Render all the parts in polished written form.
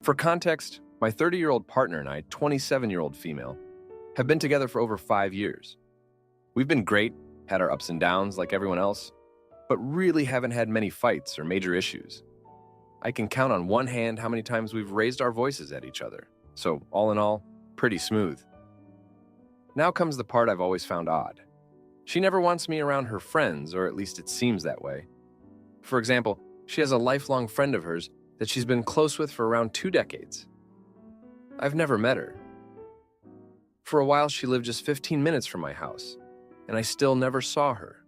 For context, my 30-year-old partner and I, 27-year-old female, have been together for over 5 years. We've been great, had our ups and downs like everyone else, but really haven't had many fights or major issues. I can count on one hand how many times we've raised our voices at each other, so all in all, pretty smooth. Now comes the part I've always found odd. She never wants me around her friends, or at least it seems that way. For example, she has a lifelong friend of hers that she's been close with for around 2 decades. I've never met her. For a while, she lived just 15 minutes from my house, and I still never saw her.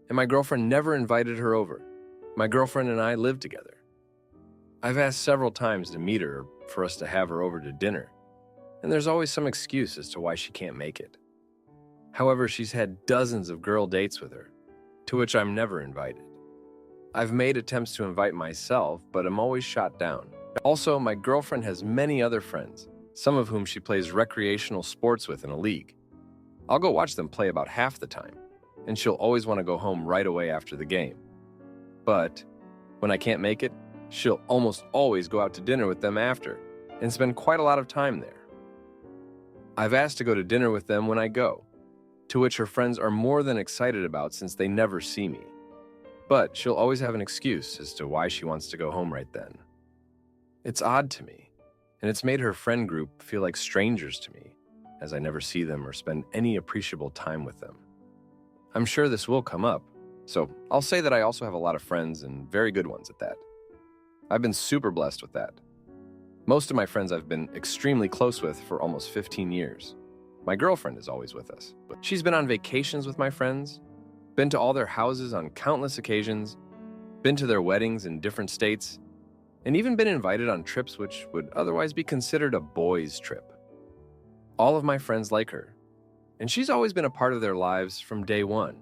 And my girlfriend never invited her over. My girlfriend and I live together. I've asked several times to meet her or for us to have her over to dinner, and there's always some excuse as to why she can't make it. However, she's had dozens of girl dates with her, to which I'm never invited. I've made attempts to invite myself, but I'm always shot down. Also, my girlfriend has many other friends, some of whom she plays recreational sports with in a league. I'll go watch them play about half the time, and she'll always want to go home right away after the game. But when I can't make it, she'll almost always go out to dinner with them after and spend quite a lot of time there. I've asked to go to dinner with them when I go, to which her friends are more than excited about since they never see me. But she'll always have an excuse as to why she wants to go home right then. It's odd to me, and it's made her friend group feel like strangers to me, as I never see them or spend any appreciable time with them. I'm sure this will come up, so I'll say that I also have a lot of friends and very good ones at that. I've been super blessed with that. Most of my friends I've been extremely close with for almost 15 years. My girlfriend is always with us. She's been on vacations with my friends, been to all their houses on countless occasions, been to their weddings in different states, and even been invited on trips which would otherwise be considered a boys' trip. All of my friends like her, and she's always been a part of their lives from day one.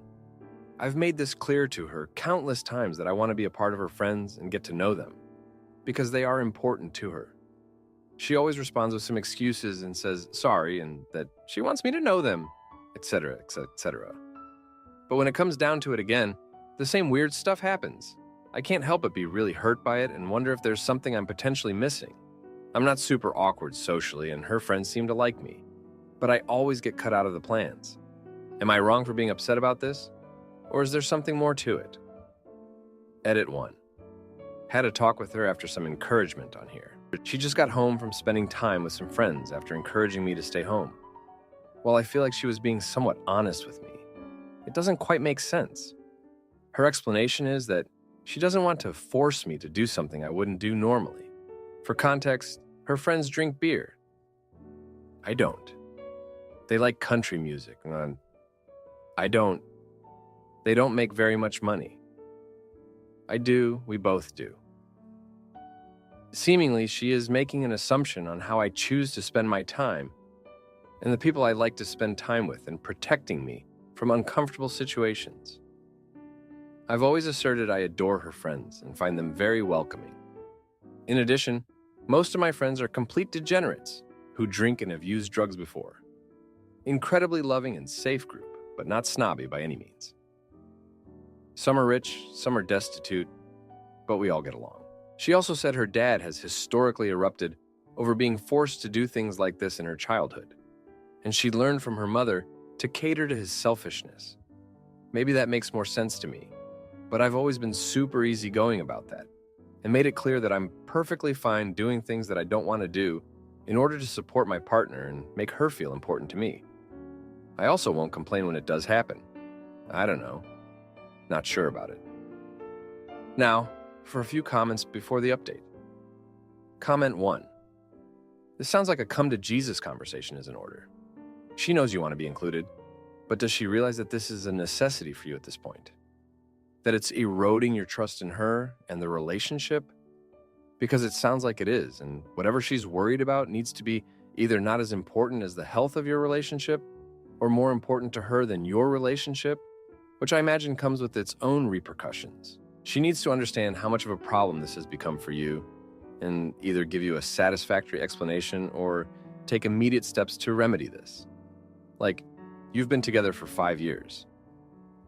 I've made this clear to her countless times that I want to be a part of her friends and get to know them, because they are important to her. She always responds with some excuses and says sorry and that she wants me to know them, etc., etc. But when it comes down to it again, the same weird stuff happens. I can't help but be really hurt by it and wonder if there's something I'm potentially missing. I'm not super awkward socially, and her friends seem to like me, but I always get cut out of the plans. Am I wrong for being upset about this? Or is there something more to it? Edit 1. Had a talk with her after some encouragement on here. She just got home from spending time with some friends after encouraging me to stay home. While I feel like she was being somewhat honest with me, it doesn't quite make sense. Her explanation is that she doesn't want to force me to do something I wouldn't do normally. For context, her friends drink beer. I don't. They like country music, and I don't. They don't make very much money. I do, we both do. Seemingly, she is making an assumption on how I choose to spend my time and the people I like to spend time with and protecting me from uncomfortable situations. I've always asserted I adore her friends and find them very welcoming. In addition, most of my friends are complete degenerates who drink and have used drugs before. Incredibly loving and safe group, but not snobby by any means. Some are rich, some are destitute, but we all get along. She also said her dad has historically erupted over being forced to do things like this in her childhood, and she learned from her mother to cater to his selfishness. Maybe that makes more sense to me, but I've always been super easygoing about that and made it clear that I'm perfectly fine doing things that I don't want to do in order to support my partner and make her feel important to me. I also won't complain when it does happen. I don't know. Not sure about it. Now, for a few comments before the update. Comment 1. This sounds like a come to Jesus conversation is in order. She knows you want to be included, but does she realize that this is a necessity for you at this point? That it's eroding your trust in her and the relationship? Because it sounds like it is, and whatever she's worried about needs to be either not as important as the health of your relationship or more important to her than your relationship, which I imagine comes with its own repercussions. She needs to understand how much of a problem this has become for you and either give you a satisfactory explanation or take immediate steps to remedy this. Like, you've been together for 5 years.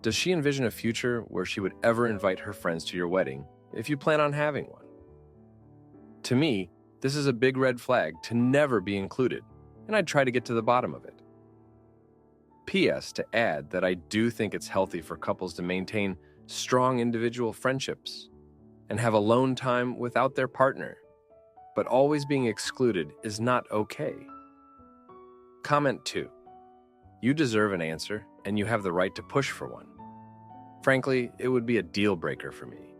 Does she envision a future where she would ever invite her friends to your wedding if you plan on having one? To me, This is a big red flag to never be included, and I'd try to get to the bottom of it. P.S. to add that I do think it's healthy for couples to maintain strong individual friendships and have alone time without their partner, but always being excluded is not okay. Comment 2. You deserve an answer, and you have the right to push for one. Frankly, it would be a deal breaker for me.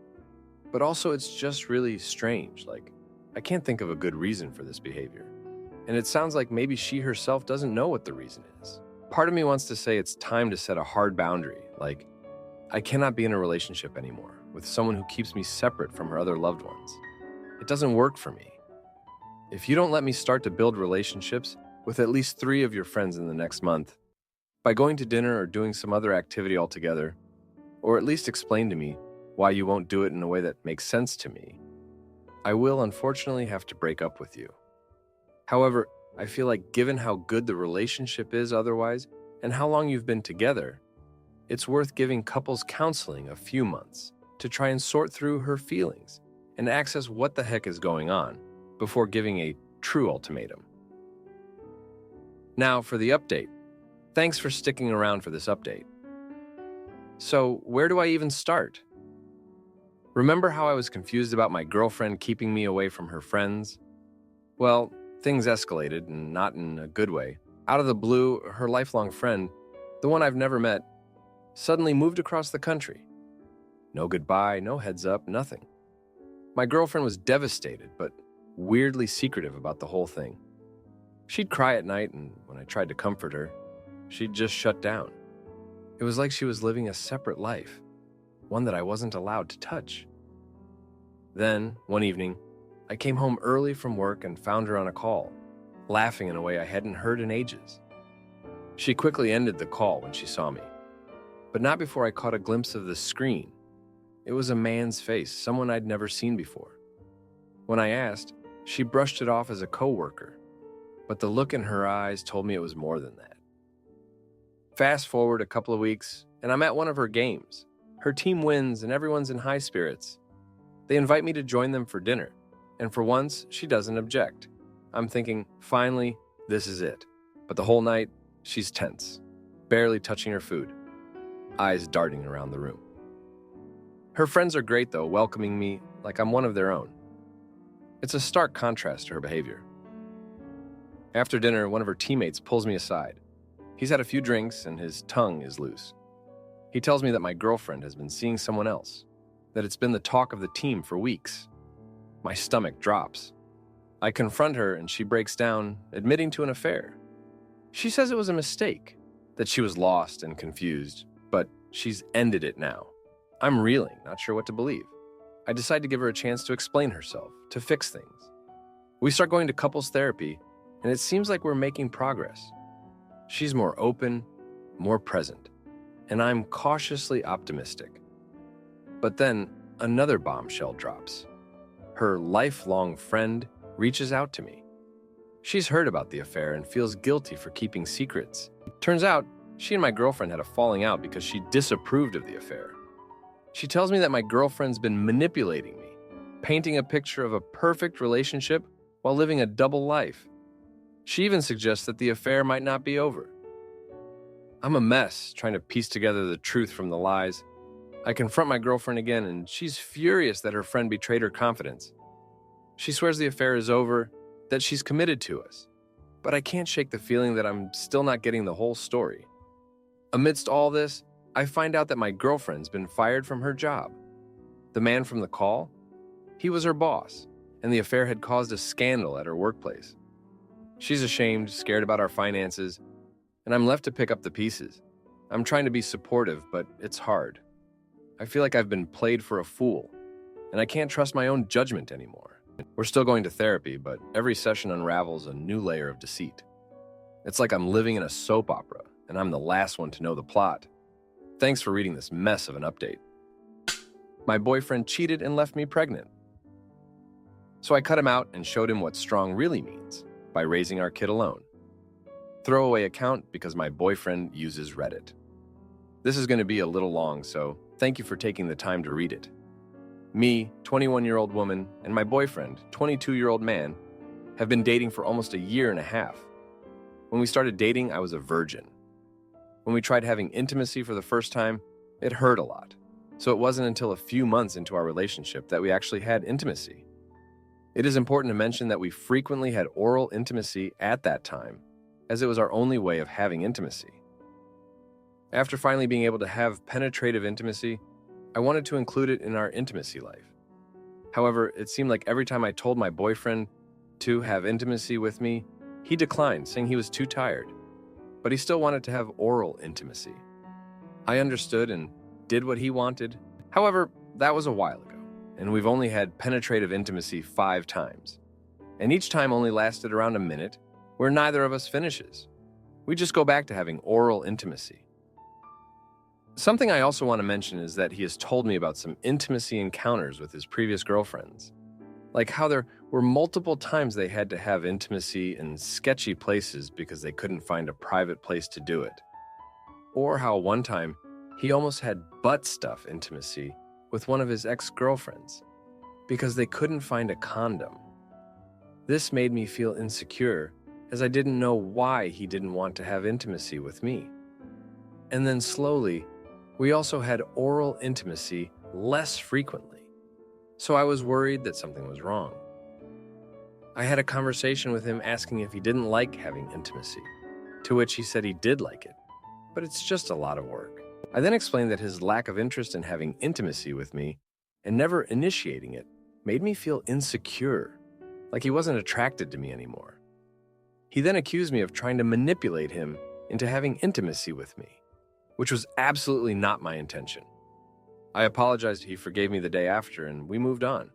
But also, it's just really strange. I can't think of a good reason for this behavior. And it sounds like maybe she herself doesn't know what the reason is. Part of me wants to say it's time to set a hard boundary, I cannot be in a relationship anymore with someone who keeps me separate from her other loved ones. It doesn't work for me. If you don't let me start to build relationships with at least 3 of your friends in the next month, by going to dinner or doing some other activity altogether, or at least explain to me why you won't do it in a way that makes sense to me, I will unfortunately have to break up with you. However, I feel like given how good the relationship is otherwise and how long you've been together, it's worth giving couples counseling a few months to try and sort through her feelings and access what the heck is going on before giving a true ultimatum. Now for the update. Thanks for sticking around for this update. So, where do I even start? Remember how I was confused about my girlfriend keeping me away from her friends? Well, things escalated, and not in a good way. Out of the blue, her lifelong friend, the one I've never met, suddenly moved across the country. No goodbye, no heads up, nothing. My girlfriend was devastated, but weirdly secretive about the whole thing. She'd cry at night, and when I tried to comfort her, she'd just shut down. It was like she was living a separate life, one that I wasn't allowed to touch. Then, one evening, I came home early from work and found her on a call, laughing in a way I hadn't heard in ages. She quickly ended the call when she saw me, but not before I caught a glimpse of the screen. It was a man's face, someone I'd never seen before. When I asked, she brushed it off as a coworker, but the look in her eyes told me it was more than that. Fast forward a couple of weeks, and I'm at one of her games. Her team wins, and everyone's in high spirits. They invite me to join them for dinner, and for once, she doesn't object. I'm thinking, finally, this is it. But the whole night, she's tense, barely touching her food, eyes darting around the room. Her friends are great, though, welcoming me like I'm one of their own. It's a stark contrast to her behavior. After dinner, one of her teammates pulls me aside. He's had a few drinks and his tongue is loose. He tells me that my girlfriend has been seeing someone else, that it's been the talk of the team for weeks. My stomach drops. I confront her and she breaks down, admitting to an affair. She says it was a mistake, that she was lost and confused, but she's ended it now. I'm reeling, not sure what to believe. I decide to give her a chance to explain herself, to fix things. We start going to couples therapy, and it seems like we're making progress. She's more open, more present, and I'm cautiously optimistic. But then another bombshell drops. Her lifelong friend reaches out to me. She's heard about the affair and feels guilty for keeping secrets. Turns out, she and my girlfriend had a falling out because she disapproved of the affair. She tells me that my girlfriend's been manipulating me, painting a picture of a perfect relationship while living a double life. She even suggests that the affair might not be over. I'm a mess trying to piece together the truth from the lies. I confront my girlfriend again, and she's furious that her friend betrayed her confidence. She swears the affair is over, that she's committed to us. But I can't shake the feeling that I'm still not getting the whole story. Amidst all this, I find out that my girlfriend's been fired from her job. The man from the call? He was her boss, and the affair had caused a scandal at her workplace. She's ashamed, scared about our finances, and I'm left to pick up the pieces. I'm trying to be supportive, but it's hard. I feel like I've been played for a fool, and I can't trust my own judgment anymore. We're still going to therapy, but every session unravels a new layer of deceit. It's like I'm living in a soap opera, and I'm the last one to know the plot. Thanks for reading this mess of an update. My boyfriend cheated and left me pregnant. So I cut him out and showed him what strong really means by raising our kid alone. Throwaway account because my boyfriend uses Reddit. This is going to be a little long, so thank you for taking the time to read it. Me, 21-year-old woman, and my boyfriend, 22-year-old man, have been dating for almost a year and a half. When we started dating, I was a virgin. When we tried having intimacy for the first time, it hurt a lot. So it wasn't until a few months into our relationship that we actually had intimacy. It is important to mention that we frequently had oral intimacy at that time, as it was our only way of having intimacy. After finally being able to have penetrative intimacy, I wanted to include it in our intimacy life. However, it seemed like every time I told my boyfriend to have intimacy with me, he declined, saying he was too tired, but he still wanted to have oral intimacy. I understood and did what he wanted. However, that was a while ago, and we've only had penetrative intimacy 5 times. And each time only lasted around a minute, where neither of us finishes. We just go back to having oral intimacy. Something I also want to mention is that he has told me about some intimacy encounters with his previous girlfriends. Like how there were multiple times they had to have intimacy in sketchy places because they couldn't find a private place to do it. Or how one time he almost had butt stuff intimacy with one of his ex-girlfriends because they couldn't find a condom. This made me feel insecure as I didn't know why he didn't want to have intimacy with me. And then slowly, we also had oral intimacy less frequently. So I was worried that something was wrong. I had a conversation with him asking if he didn't like having intimacy, to which he said he did like it, but it's just a lot of work. I then explained that his lack of interest in having intimacy with me and never initiating it made me feel insecure, like he wasn't attracted to me anymore. He then accused me of trying to manipulate him into having intimacy with me, which was absolutely not my intention. I apologized, he forgave me the day after, and we moved on.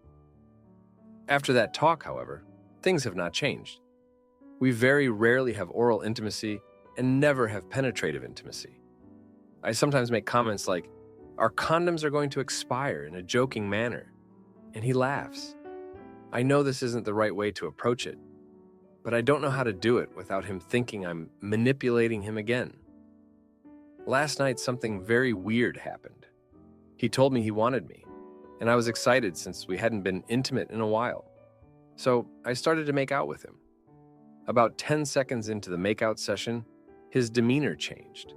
After that talk, however, things have not changed. We very rarely have oral intimacy and never have penetrative intimacy. I sometimes make comments like, "Our condoms are going to expire," in a joking manner, and he laughs. I know this isn't the right way to approach it, but I don't know how to do it without him thinking I'm manipulating him again. Last night, something very weird happened. He told me he wanted me, and I was excited since we hadn't been intimate in a while. So I started to make out with him. About 10 seconds into the makeout session, his demeanor changed.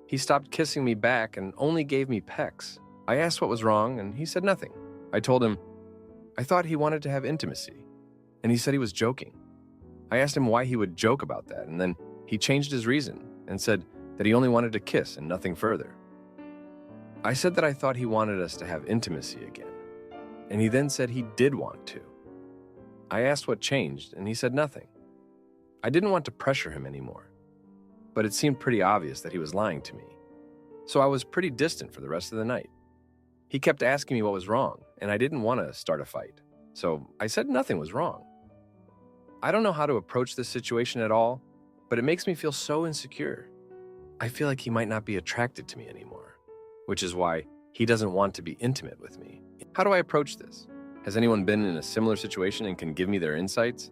He stopped kissing me back and only gave me pecks. I asked what was wrong, and he said nothing. I told him I thought he wanted to have intimacy, and he said he was joking. I asked him why he would joke about that, and then he changed his reason and said that he only wanted to kiss and nothing further. I said that I thought he wanted us to have intimacy again, and he then said he did want to. I asked what changed, and he said nothing. I didn't want to pressure him anymore, but it seemed pretty obvious that he was lying to me, so I was pretty distant for the rest of the night. He kept asking me what was wrong, and I didn't want to start a fight, so I said nothing was wrong. I don't know how to approach this situation at all, but it makes me feel so insecure. I feel like he might not be attracted to me anymore, which is why he doesn't want to be intimate with me. How do I approach this? Has anyone been in a similar situation and can give me their insights?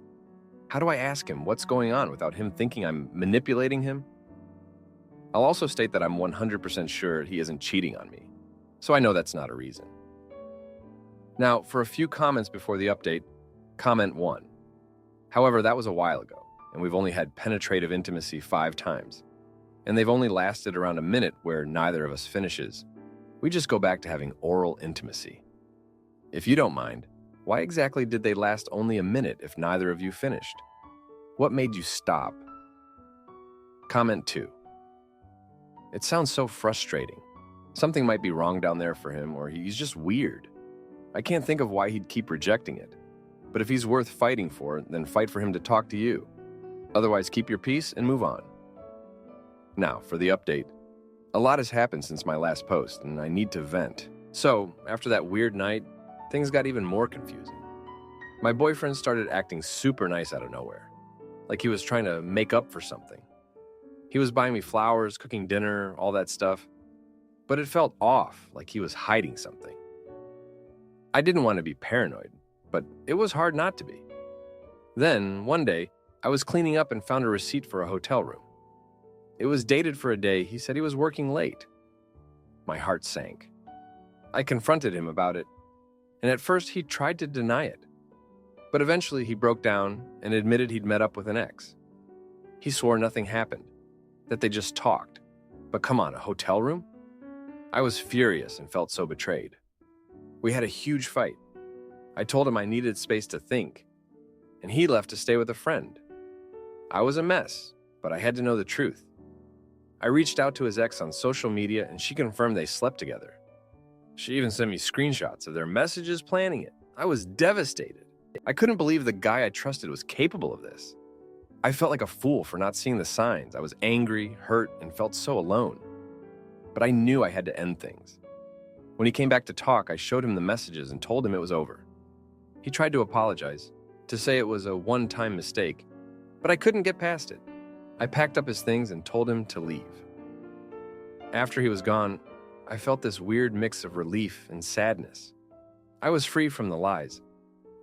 How do I ask him what's going on without him thinking I'm manipulating him? I'll also state that I'm 100% sure he isn't cheating on me, so I know that's not a reason. Now, for a few comments before the update, comment 1. However, that was a while ago, and we've only had penetrative intimacy 5 times, and they've only lasted around a minute where neither of us finishes. We just go back to having oral intimacy. If you don't mind, why exactly did they last only a minute if neither of you finished? What made you stop? Comment 2. It sounds so frustrating. Something might be wrong down there for him, or he's just weird. I can't think of why he'd keep rejecting it. But if he's worth fighting for, then fight for him to talk to you. Otherwise, keep your peace and move on. Now, for the update. A lot has happened since my last post, and I need to vent. So, after that weird night, things got even more confusing. My boyfriend started acting super nice out of nowhere, like he was trying to make up for something. He was buying me flowers, cooking dinner, all that stuff, but it felt off, like he was hiding something. I didn't want to be paranoid, but it was hard not to be. Then, one day, I was cleaning up and found a receipt for a hotel room. It was dated for a day he said he was working late. My heart sank. I confronted him about it, and at first he tried to deny it. But eventually he broke down and admitted he'd met up with an ex. He swore nothing happened, that they just talked. But come on, a hotel room? I was furious and felt so betrayed. We had a huge fight. I told him I needed space to think, and he left to stay with a friend. I was a mess, but I had to know the truth. I reached out to his ex on social media, and she confirmed they slept together. She even sent me screenshots of their messages planning it. I was devastated. I couldn't believe the guy I trusted was capable of this. I felt like a fool for not seeing the signs. I was angry, hurt, and felt so alone. But I knew I had to end things. When he came back to talk, I showed him the messages and told him it was over. He tried to apologize, to say it was a one-time mistake, but I couldn't get past it. I packed up his things and told him to leave. After he was gone, I felt this weird mix of relief and sadness. I was free from the lies,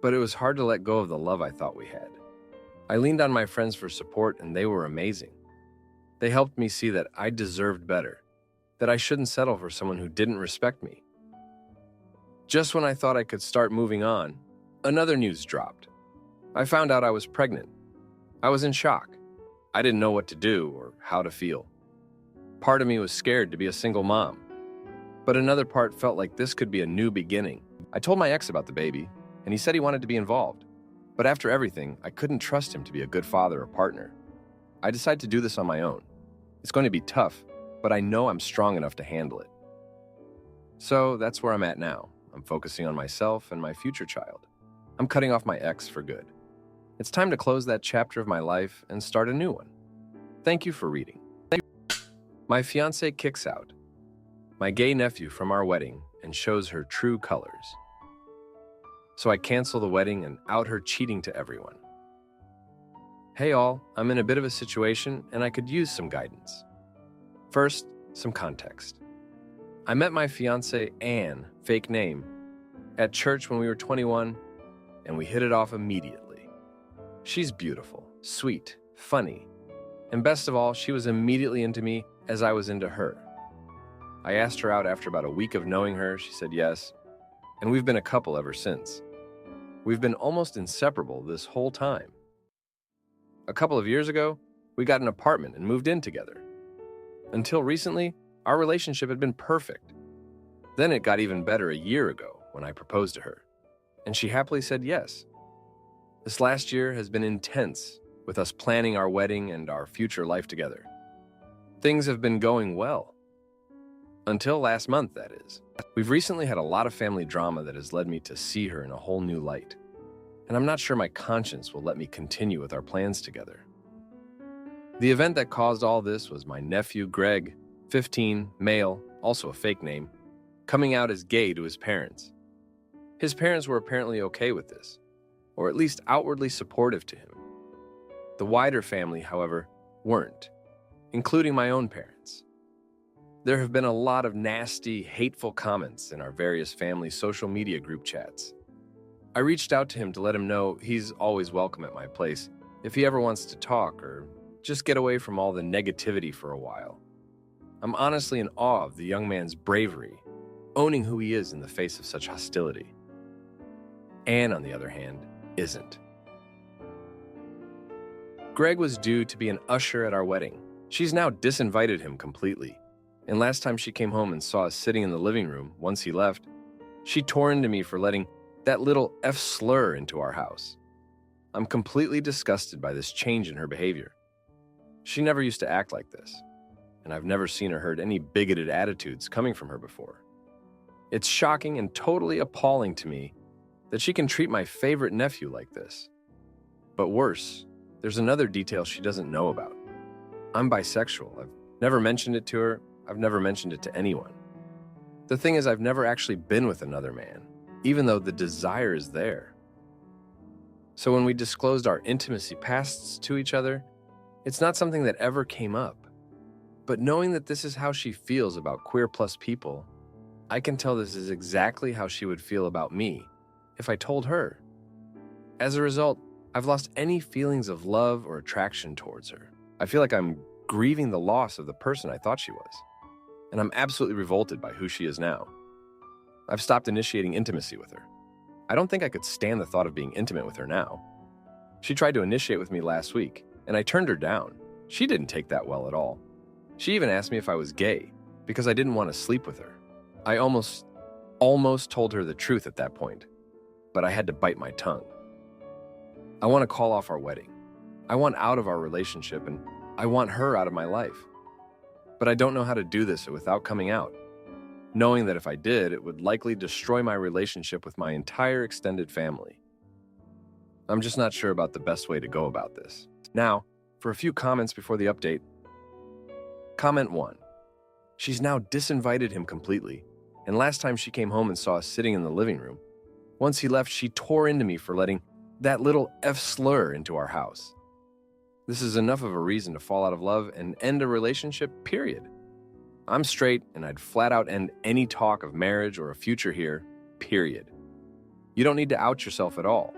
but it was hard to let go of the love I thought we had. I leaned on my friends for support, and they were amazing. They helped me see that I deserved better, that I shouldn't settle for someone who didn't respect me. Just when I thought I could start moving on, another news dropped. I found out I was pregnant. I was in shock. I didn't know what to do or how to feel. Part of me was scared to be a single mom, but another part felt like this could be a new beginning. I told my ex about the baby, and he said he wanted to be involved. But after everything, I couldn't trust him to be a good father or partner. I decided to do this on my own. It's going to be tough, but I know I'm strong enough to handle it. So that's where I'm at now. I'm focusing on myself and my future child. I'm cutting off my ex for good. It's time to close that chapter of my life and start a new one. Thank you for reading. My fiance kicks out my gay nephew from our wedding and shows her true colors. So I cancel the wedding and out her cheating to everyone. Hey all, I'm in a bit of a situation and I could use some guidance. First, some context. I met my fiancée, Anne, fake name, at church when we were 21, and we hit it off immediately. She's beautiful, sweet, funny, and best of all, she was immediately into me as I was into her. I asked her out after about a week of knowing her. She said yes, and we've been a couple ever since. We've been almost inseparable this whole time. A couple of years ago, we got an apartment and moved in together. Until recently, our relationship had been perfect. Then it got even better a year ago when I proposed to her, and she happily said yes. This last year has been intense with us planning our wedding and our future life together. Things have been going well. Until last month, that is. We've recently had a lot of family drama that has led me to see her in a whole new light. And I'm not sure my conscience will let me continue with our plans together. The event that caused all this was my nephew, Greg, 15, male, also a fake name, coming out as gay to his parents. His parents were apparently okay with this, or at least outwardly supportive to him. The wider family, however, weren't, including my own parents. There have been a lot of nasty, hateful comments in our various family social media group chats. I reached out to him to let him know he's always welcome at my place if he ever wants to talk or just get away from all the negativity for a while. I'm honestly in awe of the young man's bravery, owning who he is in the face of such hostility. Anne, on the other hand, isn't. Greg was due to be an usher at our wedding. She's now disinvited him completely. And last time she came home and saw us sitting in the living room, once he left, she tore into me for letting that little F slur into our house. I'm completely disgusted by this change in her behavior. She never used to act like this, and I've never seen or heard any bigoted attitudes coming from her before. It's shocking and totally appalling to me that she can treat my favorite nephew like this. But worse, there's another detail she doesn't know about. I'm bisexual. I've never mentioned it to her. I've never mentioned it to anyone. The thing is, I've never actually been with another man, even though the desire is there. So when we disclosed our intimacy pasts to each other, it's not something that ever came up. But knowing that this is how she feels about queer plus people, I can tell this is exactly how she would feel about me if I told her. As a result, I've lost any feelings of love or attraction towards her. I feel like I'm grieving the loss of the person I thought she was. And I'm absolutely revolted by who she is now. I've stopped initiating intimacy with her. I don't think I could stand the thought of being intimate with her now. She tried to initiate with me last week, and I turned her down. She didn't take that well at all. She even asked me if I was gay, because I didn't want to sleep with her. I almost told her the truth at that point, but I had to bite my tongue. I want to call off our wedding. I want out of our relationship, and I want her out of my life. But I don't know how to do this without coming out, knowing that if I did, it would likely destroy my relationship with my entire extended family. I'm just not sure about the best way to go about this. Now, for a few comments before the update. Comment 1. She's now disinvited him completely, and last time she came home and saw us sitting in the living room, once he left, she tore into me for letting that little F slur into our house. This is enough of a reason to fall out of love and end a relationship, period. I'm straight, and I'd flat out end any talk of marriage or a future here, period. You don't need to out yourself at all.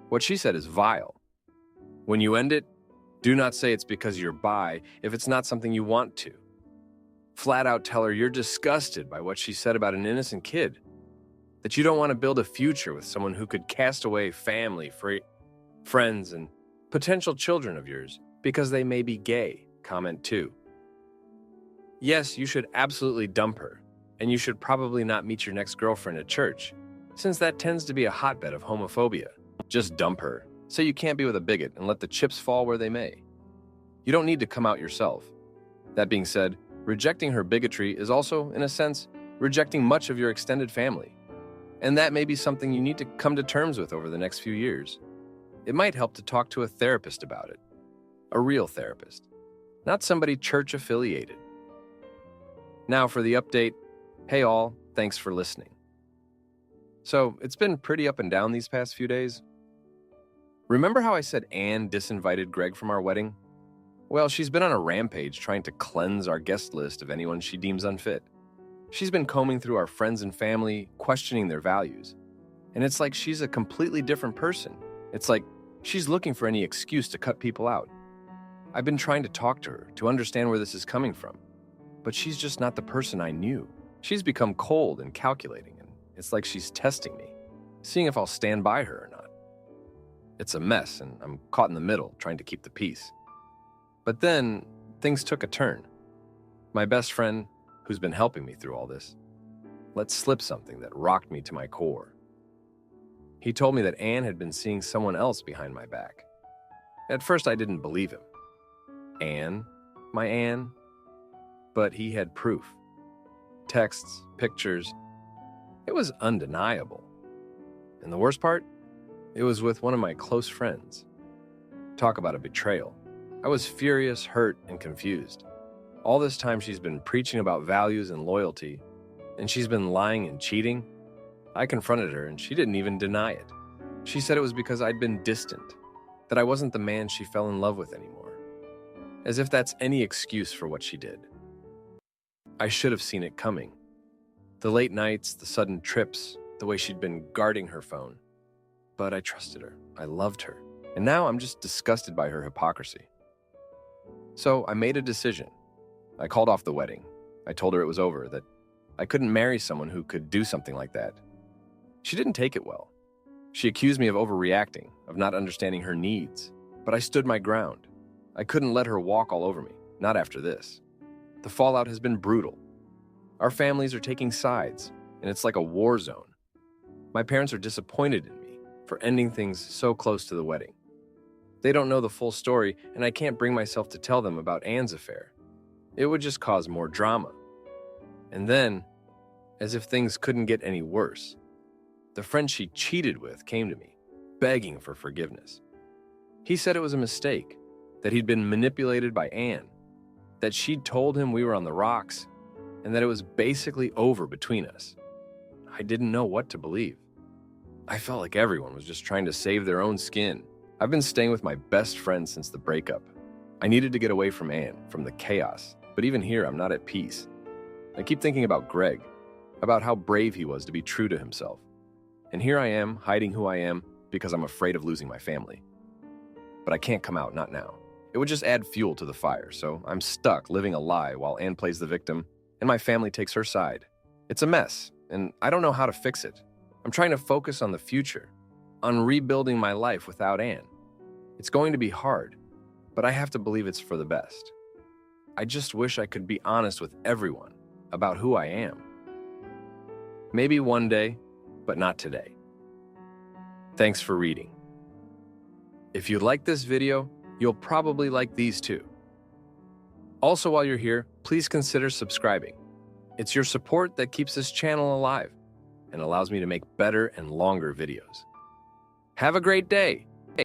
What she said is vile. When you end it, do not say it's because you're bi if it's not something you want to. Flat out tell her you're disgusted by what she said about an innocent kid, that you don't want to build a future with someone who could cast away family, friends, and potential children of yours because they may be gay. Comment 2. Yes, you should absolutely dump her, and you should probably not meet your next girlfriend at church, since that tends to be a hotbed of homophobia. Just dump her. Say you can't be with a bigot and let the chips fall where they may. You don't need to come out yourself. That being said, rejecting her bigotry is also, in a sense, rejecting much of your extended family. And that may be something you need to come to terms with over the next few years. It might help to talk to a therapist about it. A real therapist. Not somebody church-affiliated. Now for the update. Hey all, thanks for listening. So, it's been pretty up and down these past few days. Remember how I said Anne disinvited Greg from our wedding? Well, she's been on a rampage trying to cleanse our guest list of anyone she deems unfit. She's been combing through our friends and family, questioning their values. And it's like she's a completely different person. It's like she's looking for any excuse to cut people out. I've been trying to talk to her to understand where this is coming from. But she's just not the person I knew. She's become cold and calculating, and it's like she's testing me, seeing if I'll stand by her or not. It's a mess, and I'm caught in the middle, trying to keep the peace. But then, things took a turn. My best friend, who's been helping me through all this, let slip something that rocked me to my core. He told me that Anne had been seeing someone else behind my back. At first, I didn't believe him. Anne? My Anne? But he had proof. Texts, pictures. It was undeniable. And the worst part? It was with one of my close friends. Talk about a betrayal. I was furious, hurt, and confused. All this time she's been preaching about values and loyalty, and she's been lying and cheating. I confronted her, and she didn't even deny it. She said it was because I'd been distant, that I wasn't the man she fell in love with anymore. As if that's any excuse for what she did. I should have seen it coming. The late nights, the sudden trips, the way she'd been guarding her phone. But I trusted her. I loved her. And now I'm just disgusted by her hypocrisy. So I made a decision. I called off the wedding. I told her it was over, that I couldn't marry someone who could do something like that. She didn't take it well. She accused me of overreacting, of not understanding her needs. But I stood my ground. I couldn't let her walk all over me, not after this. The fallout has been brutal. Our families are taking sides, and it's like a war zone. My parents are disappointed in me for ending things so close to the wedding. They don't know the full story, and I can't bring myself to tell them about Anne's affair. It would just cause more drama. And then, as if things couldn't get any worse, the friend she cheated with came to me, begging for forgiveness. He said it was a mistake, that he'd been manipulated by Anne, that she'd told him we were on the rocks, and that it was basically over between us. I didn't know what to believe. I felt like everyone was just trying to save their own skin. I've been staying with my best friend since the breakup. I needed to get away from Anne, from the chaos, but even here I'm not at peace. I keep thinking about Greg, about how brave he was to be true to himself. And here I am, hiding who I am because I'm afraid of losing my family. But I can't come out, not now. It would just add fuel to the fire, so I'm stuck living a lie while Anne plays the victim and my family takes her side. It's a mess, and I don't know how to fix it. I'm trying to focus on the future, on rebuilding my life without Anne. It's going to be hard, but I have to believe it's for the best. I just wish I could be honest with everyone about who I am. Maybe one day, but not today. Thanks for reading. If you like this video, you'll probably like these too. Also, while you're here, please consider subscribing. It's your support that keeps this channel alive and allows me to make better and longer videos. Have a great day!